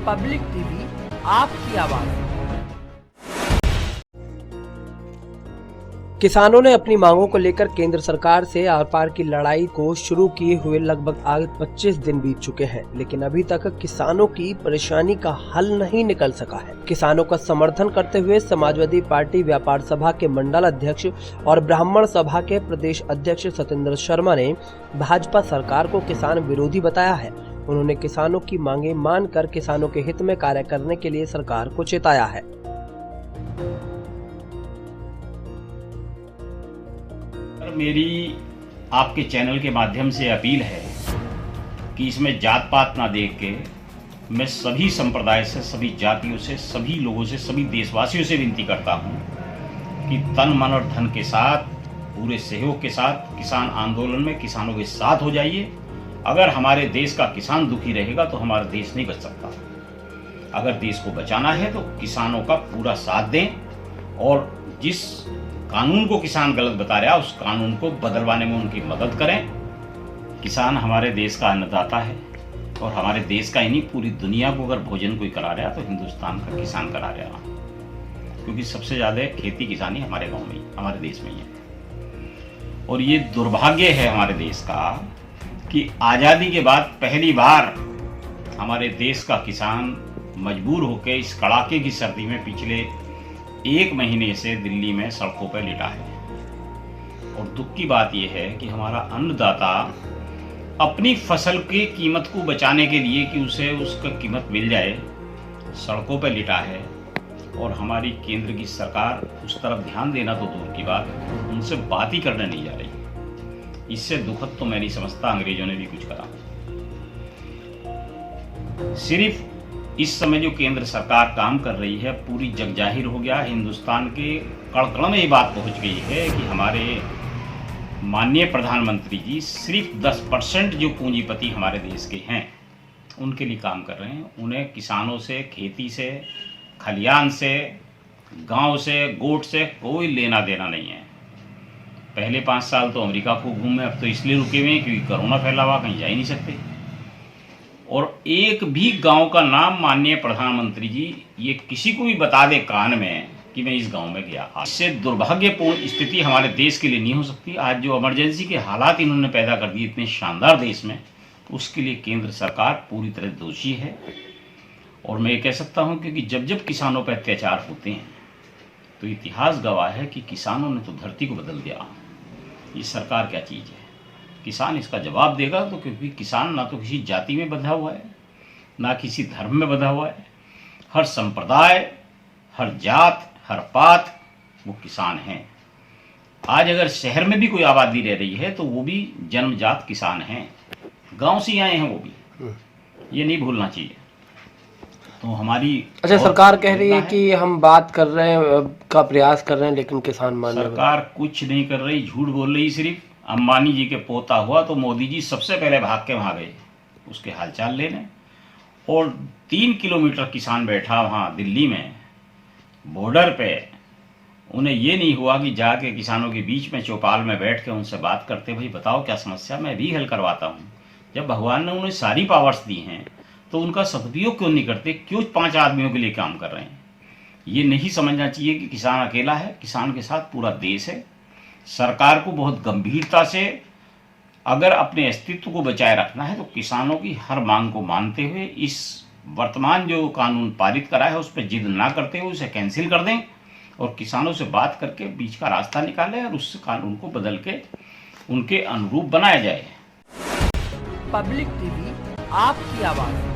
Public TV आपकी आवाज। किसानों ने अपनी मांगों को लेकर केंद्र सरकार से आर पार की लड़ाई को शुरू किए हुए लगभग आगे 25 दिन बीत चुके हैं, लेकिन अभी तक किसानों की परेशानी का हल नहीं निकल सका है। किसानों का समर्थन करते हुए समाजवादी पार्टी व्यापार सभा के मंडल अध्यक्ष और ब्राह्मण सभा के प्रदेश अध्यक्ष सत्येंद्र शर्मा ने भाजपा सरकार को किसान विरोधी बताया है। उन्होंने किसानों की मांगे मानकर किसानों के हित में कार्य करने के लिए सरकार को चेताया है। मेरी आपके चैनल के माध्यम से अपील है कि इसमें जात पात ना देख के मैं सभी संप्रदाय से, सभी जातियों से, सभी लोगों से, सभी देशवासियों से विनती करता हूं कि तन मन और धन के साथ, पूरे सहयोग के साथ किसान आंदोलन में किसानों के साथ हो जाइए। अगर हमारे देश का किसान दुखी रहेगा तो हमारा देश नहीं बच सकता। अगर देश को बचाना है तो किसानों का पूरा साथ दें और जिस कानून को किसान गलत बता रहा है उस कानून को बदलवाने में उनकी मदद करें। किसान हमारे देश का अन्नदाता है और हमारे देश का ही नहीं, पूरी दुनिया को अगर भोजन कोई करा रहा तो हिंदुस्तान का किसान करा रहा, क्योंकि सबसे ज्यादा खेती किसानी हमारे गांव में ही, हमारे देश में ही है। और ये दुर्भाग्य है हमारे देश का कि आजादी के बाद पहली बार हमारे देश का किसान मजबूर होकर इस कड़ाके की सर्दी में पिछले 1 महीने से दिल्ली में सड़कों पर लेटा है। और दुख की बात यह है कि हमारा अन्नदाता अपनी फसल की कीमत को बचाने के लिए कि उसे उसका कीमत मिल जाए सड़कों पर लेटा है। और हमारी केंद्र की सरकार उस तरफ ध्यान देना तो दूर की बात, उनसे बात ही करने नहीं जा रही। इससे दुखद तो मैं नहीं समझता अंग्रेजों ने भी कुछ करा। सिर्फ इस समय जो केंद्र सरकार काम कर रही है पूरी जग जाहिर हो गया, हिंदुस्तान के कण-कण में ये बात पहुंच गई है कि हमारे माननीय प्रधानमंत्री जी सिर्फ 10% जो पूंजीपति हमारे देश के हैं उनके लिए काम कर रहे हैं। उन्हें किसानों से, खेती से, खलियान से, गांव से, गोट से कोई लेना देना नहीं है। पहले 5 साल तो अमेरिका खूब घूमे, अब तो इसलिए रुके हुए हैं क्योंकि कोरोना फैला हुआ, कहीं जा ही नहीं सकते। और एक भी गांव का नाम माननीय प्रधानमंत्री जी ये किसी को भी बता दे कान में कि मैं इस गांव में गया। इससे दुर्भाग्यपूर्ण स्थिति हमारे देश के लिए नहीं हो सकती। आज जो इमरजेंसी के हालात इन्होंने पैदा कर दिए इतने शानदार देश में, उसके लिए केंद्र सरकार पूरी तरह दोषी है। और मैं ये कह सकता हूँ क्योंकि जब जब किसानों पर अत्याचार होते हैं तो इतिहास गवाह है कि किसानों ने तो धरती को बदल दिया। ये सरकार क्या चीज़ है? किसान इसका जवाब देगा। तो क्योंकि किसान ना तो किसी जाति में बंधा हुआ है, ना किसी धर्म में बंधा हुआ है। हर संप्रदाय, हर जात, हर पात वो किसान हैं। आज अगर शहर में भी कोई आबादी रह रही है तो वो भी जन्मजात किसान हैं, गांव से आए हैं वो भी, ये नहीं भूलना चाहिए। तो हमारी सरकार कह रही है कि हम बात कर रहे हैं, का प्रयास कर रहे हैं, लेकिन किसान मान सरकार कुछ नहीं कर रही, झूठ बोल रही। सिर्फ अंबानी जी के पोता हुआ तो मोदी जी सबसे पहले भाग के वहाँ गए उसके हालचाल लेने। और 3 किलोमीटर किसान बैठा वहाँ दिल्ली में बॉर्डर पे, उन्हें ये नहीं हुआ कि जाके किसानों के बीच में चौपाल में बैठ के उनसे बात करते, भाई बताओ क्या समस्या, मैं भी हल करवाता हूँ। जब भगवान ने उन्हें सारी पावर्स दी हैं तो उनका सदुपयोग क्यों नहीं करते? क्यों 5 आदमियों के लिए काम कर रहे हैं? ये नहीं समझना चाहिए कि किसान अकेला है, किसान के साथ पूरा देश है। सरकार को बहुत गंभीरता से अगर अपने अस्तित्व को बचाए रखना है तो किसानों की हर मांग को मानते हुए इस वर्तमान जो कानून पारित करा है उस पर जिद ना करते हुए उसे कैंसिल कर दें और किसानों से बात करके बीच का रास्ता निकालें और उस कानून को बदल के उनके अनुरूप बनाया जाए। पब्लिक टीवी आपकी आवाज़।